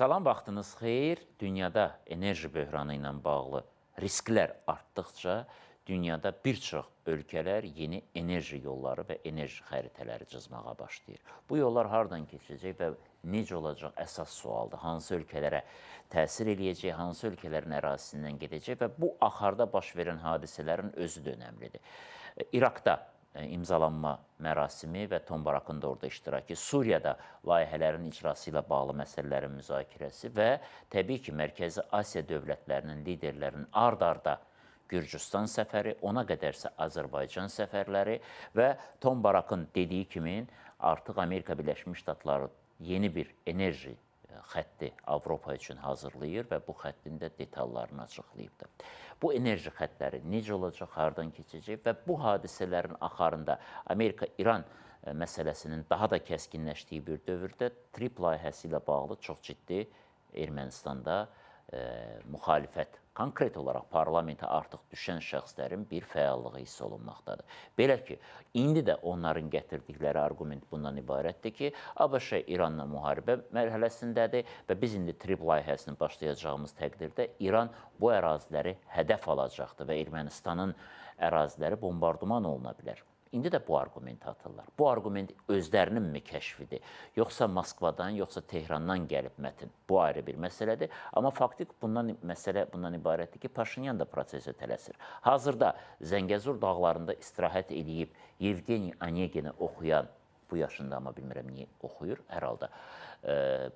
Salam, vaxtınız xeyir. Dünyada enerji böhranı ilə bağlı risklər artdıqca dünyada bir çox ölkələr yeni enerji yolları və enerji xəritələri cızmağa başlayır. Bu yollar hardan keçəcək və necə olacaq əsas sualdır. Hansı ölkələrə təsir eləyəcək, hansı ölkələrin ərazisindən gedəcək və bu axarda baş verən hadisələrin özü də önəmlidir. İraqda imzalanma mərasimi və Tombarakın da orada iştirakı, Suriyada layihələrin icrası ilə bağlı məsələlərin müzakirəsi və təbii ki, Mərkəzi Asiya dövlətlərinin liderlərinin ard-arda Gürcüstan səfəri, ona qədərsə Azərbaycan səfərləri və Tombarakın dediyi kimi artıq Amerika Birləşmiş Ştatları yeni bir enerji xətti Avropa üçün hazırlayır və bu xəttin də detallarını açıqlayıbdır. Bu enerji xəttləri necə olacaq, hardan keçəcək və bu hadisələrin axarında Amerika-İran məsələsinin daha da kəskinləşdiyi bir dövrdə TRIP layihəsi ilə bağlı çox ciddi Ermənistanda müxalifət, konkret olaraq parlamentə artıq düşən şəxslərin bir fəallığı hiss olunmaqdadır. Belə ki, indi də onların gətirdikləri arqument bundan ibarətdir ki, ABŞ İranla müharibə mərhələsindədir və biz indi TRIP layihəsini başlayacağımız təqdirdə İran bu əraziləri hədəf alacaqdır və Ermənistanın əraziləri bombardıman oluna bilər. İndi də bu argumenti atırlar. Bu argument özlərinin mi kəşfidir, yoxsa Moskvadan, yoxsa Tehrandan gəlib mətin? Bu ayrı bir məsələdir. Amma faktik məsələ bundan ibarətdir ki, Paşinyan da prosesə tələsir. Hazırda Zəngəzur dağlarında istirahət edib Yevgeni Onegini oxuyan, bu yaşında amma bilmirəm niyə oxuyur, hər halda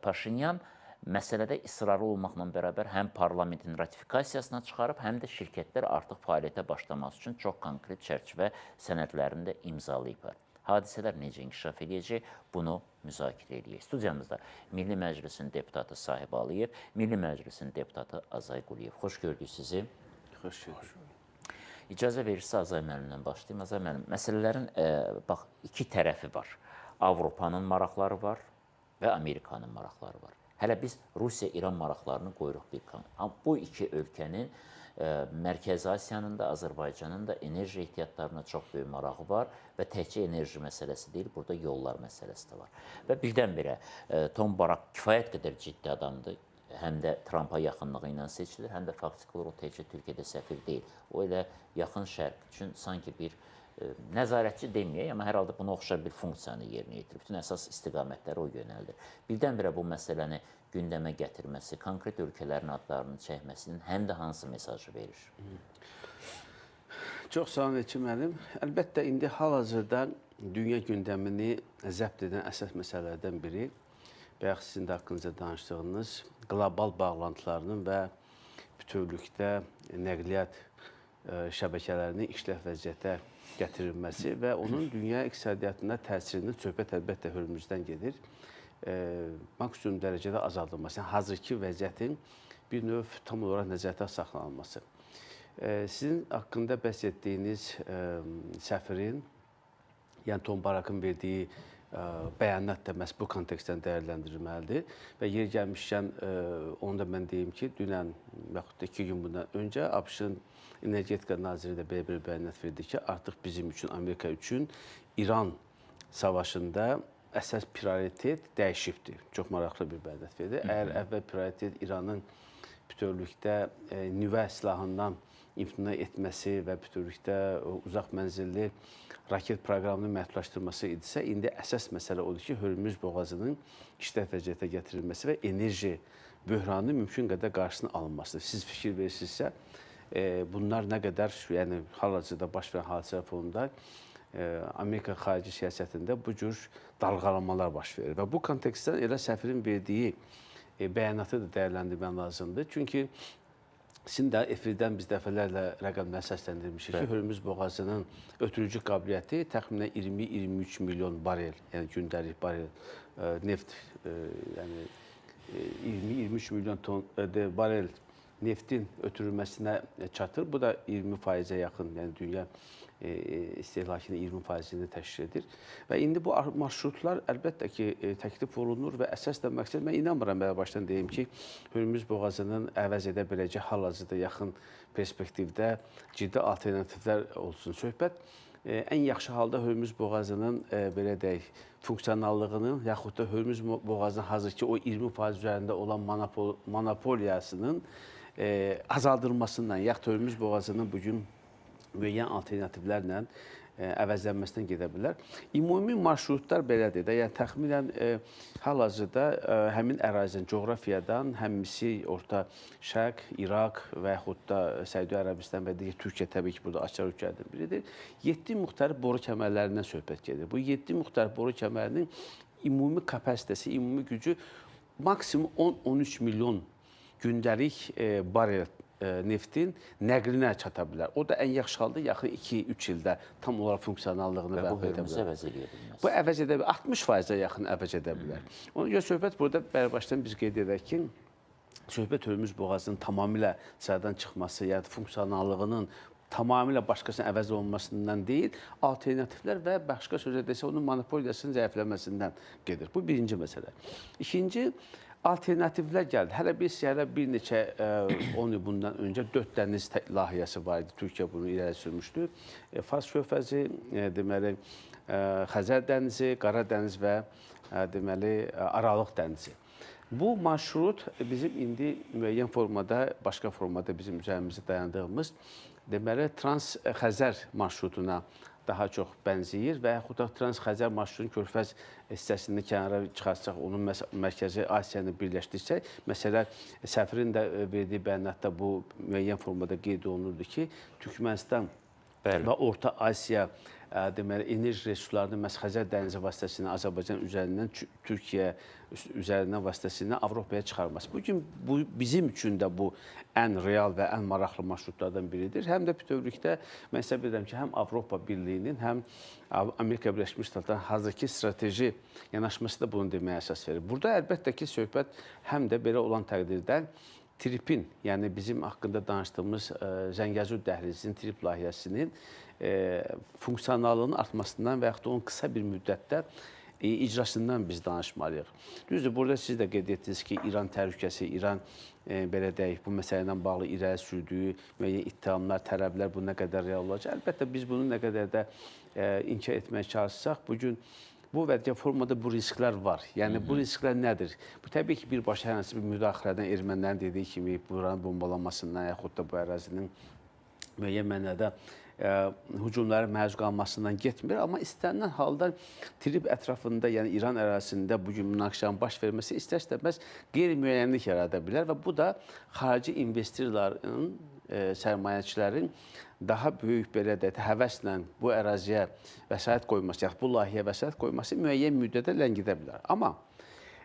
Paşinyan məsələdə israrlı olmaqla bərabər həm parlamentin ratifikasiyasına çıxarıb, həm də şirkətlər artıq fəaliyyətə başlaması üçün çox konkret çərçivə sənədlərini də imzalayıblar. Hadisələr necə inkişaf edəcək, bunu müzakirə edəcək. Studiyamızda Milli Məclisin deputatı Sahib Aliyev, Milli Məclisin deputatı Azay Quliyev. Xoş gördük sizi. Xoş gördük. İcazə verirsə Azay müəllimdən başlayayım. Azay müəllim, məsələlərin bax, iki tərəfi var. Avropanın maraqları var və Amerikanın maraqları var. Hələ biz Rusiya-İran maraqlarını qoyuruq bir kan. Bu iki ölkənin Mərkəzi Asiyanın da, Azərbaycanın da enerji ehtiyatlarına çox böyük marağı var və təkcə enerji məsələsi deyil, burada yollar məsələsi də var. Və birdən-birə Tombarak kifayət qədər ciddi adamdır. Həm də Trumpa yaxınlığı ilə seçilir, həm də faktiki olaraq təkcə Türkiyədə səfir deyil. O elə yaxın şərq üçün sanki bir nəzarətçi deməyək, amma hər halda buna oxşar bir funksiyanı yerinə yetirir. Bütün əsas istiqamətləri o yönəldir. Birdən-birə bu məsələni gündəmə gətirməsi, konkret ölkələrin adlarını çəkməsinin həm də hansı mesajı verir? Çox sağ olun, Elçin müəllim. Əlbəttə, indi hal-hazırda dünya gündəmini zəbt edən əsas məsələlərdən biri, bayaq sizin də haqqınızda danışdığınız qlobal bağlantılarının və bütövlükdə nəqliyyat şəbəkələrinin işləv vəziyyətə gətirilməsi və onun dünya iqtisadiyyatına təsirinin söhbət əlbəttə Hörmüzdən gedir. Maksimum dərəcədə azaldılması, yəni hazırki vəziyyətin bir növ tam olaraq nəzərdə saxlanılması. Sizin haqqında bəhs etdiyiniz səfirin, yəni Tombarakın verdiyi bəyanat da məhz bu kontekstdən dəyərləndirilməlidir və yer gəlmişkən onu da mən deyim ki, dünən yaxud da 2 gün bundan öncə ABŞ-ın Energetika naziri də belə bir bəyanat verdi ki, artıq bizim üçün, Amerika üçün İran savaşında əsas prioritet dəyişibdir. Çox maraqlı bir bəyanat verdi. Əgər əvvəl prioritet İranın bütövlükdə nüvə silahından imtina etməsi və bütövlükdə uzaq mənzilli raket proqramını məhdudlaşdırması idisə, indi əsas məsələ odur ki, Hörmüz boğazının işləv vəziyyətə gətirilməsi və enerji böhranı mümkün qədər qarşısının alınmasıdır. Siz fikir verirsinizsə, bunlar nə qədər, yəni hal-hazırda baş verən hadisələr fonunda Amerika xarici siyasətində bu cür dalğalamalar baş verir. Və bu kontekstdən elə səfirin verdiyi bəyanatı da dəyərləndirmək lazımdır. Çünki sizin də efirdən biz dəfələrlə rəqəmlər səsləndirmişik ki, Hörmüz boğazının ötürücü qabiliyyəti təxminən 20-23 milyon barel, yəni gündəlik barel neft, yəni 20-23 milyon ton barel neftin ötürülməsinə çatır. Bu da 20%-ə yaxın, yəni dünya istehlakının 20%-ni təşkil edir. Və indi bu marşrutlar əlbəttə ki, təklif olunur və əsas da məqsəd, mən inanmıram, mən başdan deyim ki, Hörmüz boğazının əvəz edə biləcək hal-hazırda yaxın perspektivdə ciddi alternativlər olsun. Söhbət ən yaxşı halda Hörmüz boğazının belə deyək, funksionallığının yaxud da Hörmüz boğazının hazırki o 20% üzərində olan monopoliyasının azaldılmasından, yaxud Hörmüz boğazının bugün müəyyən alternativlərlə əvəzlənməsindən gedə bilər. Ümumi marşrutlar belədir də, yəni təxminən hal-hazırda həmin ərazinin coğrafiyadan həm Misir, Orta Şərq, İraq və yaxud da Səudiyyə Ərəbistan və digər Türkiyə təbii ki, burada açar ölkələrdən biridir. 7 müxtəlif boru kəmərlərindən söhbət gedir. Bu 7 müxtəlif boru kəmərinin ümumi kapasitəsi, ümumi gücü maksimum 10-13 milyon gündəlik barel neftin nəqlinə çata bilər. O da ən yaxşı halda yaxın 2-3 ildə tam olaraq funksionallığını və bu Hörmüzü əvəz edə bilməz. Bu əvəz edə bilər, 60%-ə yaxın əvəz edə bilər. Ona görə söhbət burada başdan biz qeyd edək ki, söhbət Hörmüz boğazının tamamilə sıradan çıxması, yəni funksionallığının tamamilə başqasının əvəz olunmasından deyil, alternativlər və başqa sözlə desə, onun monopoliyasının zəifləməsindən gedir. Bu birinci məsələ. İkinci, alternativlər gəldi. Hələ biz bir neçə 10 il bundan öncə 4 dəniz layihəsi var idi. Türkiyə bunu irəli sürmüşdü. Fars körfəzi, deməli, Xəzər dənizi, Qara dəniz və deməli, Aralıq dənizi. Bu marşrut bizim indi müəyyən formada, başqa formada bizim üzərimizdə dayandığımız deməli, Trans-Xəzər marşrutuna daha çox bənzəyir və yaxud da Trans-Xəzər marşrutunun körfəz hissəsini kənara çıxarsaq, onun mərkəzi Asiyanı birləşdirsək, məsələn, səfirin də verdiyi bəyanatda bu müəyyən formada qeyd olunurdu ki, Türkmənistan və Orta Asiya deməli, enerji resurslarını məhz Xəzər dənizi vasitəsilə Azərbaycan üzərindən Türkiyə üzərindən vasitəsilə Avropaya çıxarması. Bugün bizim üçün də bu ən real və ən maraqlı marşrutlardan biridir. Həm də bütövlükdə mən hesab edirəm ki, həm Avropa Birliyinin, həm Amerika Birləşmiş Ştatlarının hazırki strateji yanaşması da bunu deməyə əsas verir. Burada əlbəttə ki, söhbət həm də belə olan təqdirdə TRIP-in, yəni bizim haqqında danışdığımız Zəngəzur dəhlizinin TRIP layihəsinin funksionallığının artmasından və yaxud da onun qısa bir müddətdə icrasından biz danışmalıyıq. Düzdür, burada siz də qeyd etdiniz ki, İran təhlükəsi, İran belə deyək, bu məsələ ilə bağlı irəli sürdüyü müəyyən ittihamlar, tələblər bu nə qədər real olacaq. Əlbəttə, biz bunu nə qədər də inkar etməyə çalışsaq, bugün bu və digər formada bu risklər var. Yəni, bu risklər nədir? Bu, təbii ki, birbaşa hər hansı bir müdaxilədən ermənilərin dediyi kimi buranın bombalanmasından, yaxud da bu ərazinin müəyyən mənada hücumların məruz qalmasından getmir. Amma istənilən halda TRIP ətrafında, yəni İran ərazisində bugün münaqişənin baş verməsi istər-istəməz qeyri-müəyyənlik yarada bilər və bu da xarici investorların, sərmayəçilərin daha böyük belə də həvəslə bu əraziyə vəsait qoyması, yaxud bu layihəyə vəsait qoyması müəyyən müddətə ləngidə bilər. Amma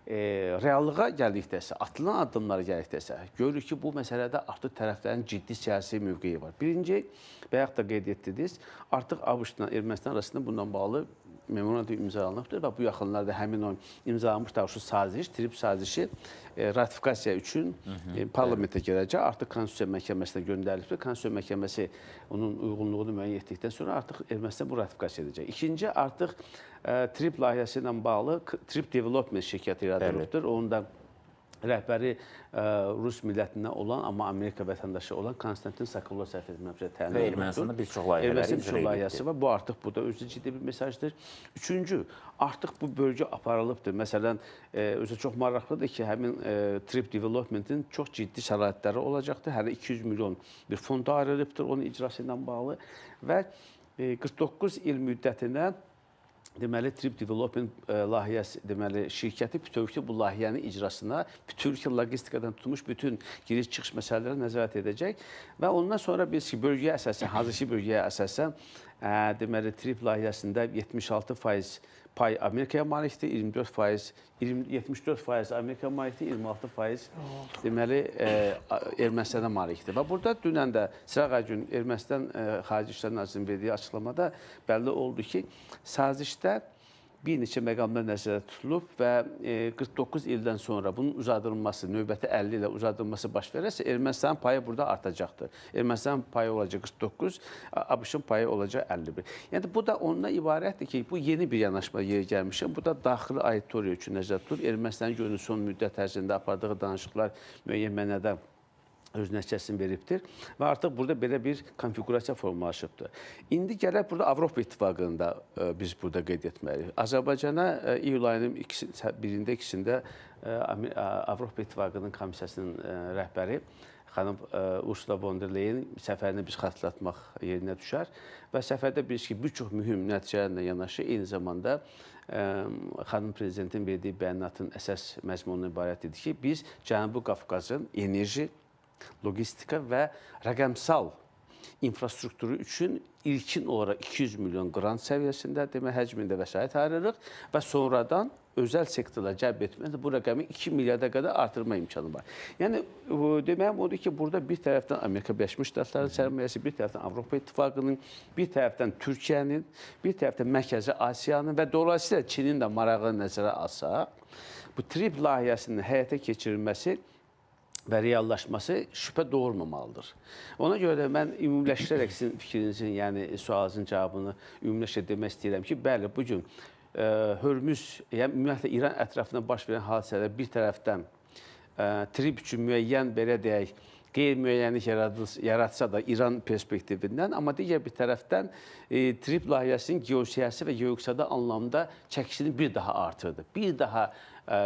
reallığa gəldikdəsə, atılan addımlara gəldikdəsə, görürük ki, bu məsələdə artıq tərəflərin ciddi siyasi mövqeyi var. Birinci, bayaq da qeyd etdiniz, artıq ABŞ-la Ermənistan arasında bundan bağlı memorandum imzalanıbdır və bu yaxınlarda həmin o imzalanmış da şu saziş, TRIP sazişi ratifikasiya üçün parlamentə gələcək. Artıq Konstitusiya məhkəməsinə göndərilibdir. Konstitusiya məhkəməsi onun uyğunluğunu müəyyən etdikdən sonra artıq Ermənistan bu ratifikasiya edəcək. İkinci, artıq TRIP layihəsi ilə bağlı TRIP Development şirkəti yaradılıbdır. Onun da rəhbəri Rus millətindən olan, amma Amerika vətəndaşı olan Konstantin Sokolov səhv etmirəmsə təyin olunubdur. Ermənistanda bir çox layihələri var. Bu artıq burada özü ciddi bir mesajdır. Üçüncü, artıq bu bölgə aparılıbdır. Məsələn, özü çox maraqlıdır ki, həmin TRIP Development-in çox ciddi şəraitləri olacaqdır. Hələ 200 milyon bir fonda ayrılıbdır onun icrası ilə bağlı və 49 il müddətinə deməli, TRIP Development layihəsi, deməli, şirkəti bütövlükdə bu layihənin icrasına, bütövlükdə logistikadan tutmuş bütün giriş-çıxış məsələlərə nəzarət edəcək və ondan sonra biz ki, bölgəyə əsasən, hazırki bölgəyə əsasən, deməli, TRIP layihəsində 76% pay Amerikaya malikdir, 74% Amerikaya malikdir, 26% deməli, Ermənistana malikdir. Və burada dünən də sırağa gün Ermənistan Xarici İşlər Nazirinin verdiyi açıqlamada bəlli oldu ki, sazişdə bir neçə məqamlar nəzərdə tutulub və 49 ildən sonra bunun uzadılması, növbəti 50 ilə uzadılması baş verərsə, Ermənistanın payı burada artacaqdır. Ermənistanın payı olacaq 49, ABŞ-ın payı olacaq 51. Yəni, bu da ondan ibarətdir ki, bu yeni bir yanaşma yeri gəlmişəm. Bu da daxili auditoriya üçün nəzərdə tutulur. Ermənistanın görünür son müddət ərzində apardığı danışıqlar müəyyən mənada öz nəticəsini veribdir və artıq burada belə bir konfigurasiya formalaşıbdır. İndi gələk burada Avropa İttifaqını da biz burada qeyd etməliyik. Azərbaycana iyul ayının birində, ikisində Avropa İttifaqının komissiyasının rəhbəri xanım Ursula von der Leyen səfərini biz xatırlatmaq yerinə düşər və səfərdə bilirsiniz ki, bir çox mühüm nəticələrlə yanaşı eyni zamanda xanım prezidentin verdiyi bəyanatın əsas məzmunundan ibarət idi ki, biz Cənubi Qafqazın enerji, logistika və rəqəmsal infrastrukturu üçün ilkin olaraq 200 milyon qrant səviyyəsində demək həcmində vəsait ayırırıq və sonradan özəl sektorla cəlb etməklə bu rəqəmi 2 milyarda qədər artırma imkanı var. Yəni deməyim odur ki, burada bir tərəfdən Amerika Birləşmiş Ştatlarının sərmayəsi, bir tərəfdən Avropa İttifaqının, bir tərəfdən Türkiyənin, bir tərəfdən Mərkəzi Asiyanın və dolayısıyla Çinin də marağını nəzərə alsaq, bu TRIP layihəsinin həyata keçirilməsi və reallaşması şübhə doğurmamalıdır. Ona görə də mən ümumiləşdirərək sizin fikrinizin, yəni sualınızın cavabını ümumiləşdirərək demək istəyirəm ki, bəli, bugün Hörmüz, yəni ümumiyyətlə İran ətrafında baş verən hadisələr bir tərəfdən TRIP üçün müəyyən, belə deyək, qeyri-müəyyənlik yaratsa da İran perspektivindən, amma digər bir tərəfdən TRIP layihəsinin geosiyasi və geoiqtisadi anlamda çəkisini bir daha artırdı. Bir daha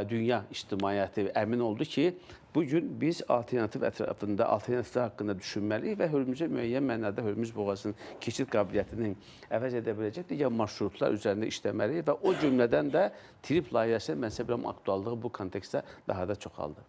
dünya ictimaiyyəti əmin oldu ki, bugün biz alternativ ətrafında, alternativlər haqqında düşünməliyik və Hörmüzə müəyyən mənada Hörmüz boğazının keçid qabiliyyətini əvəz edə biləcək digər marşrutlar üzərində işləməliyik və o cümlədən də TRIP layihəsinin mən bilirəm aktuallığı bu kontekstdə daha da çoxaldı.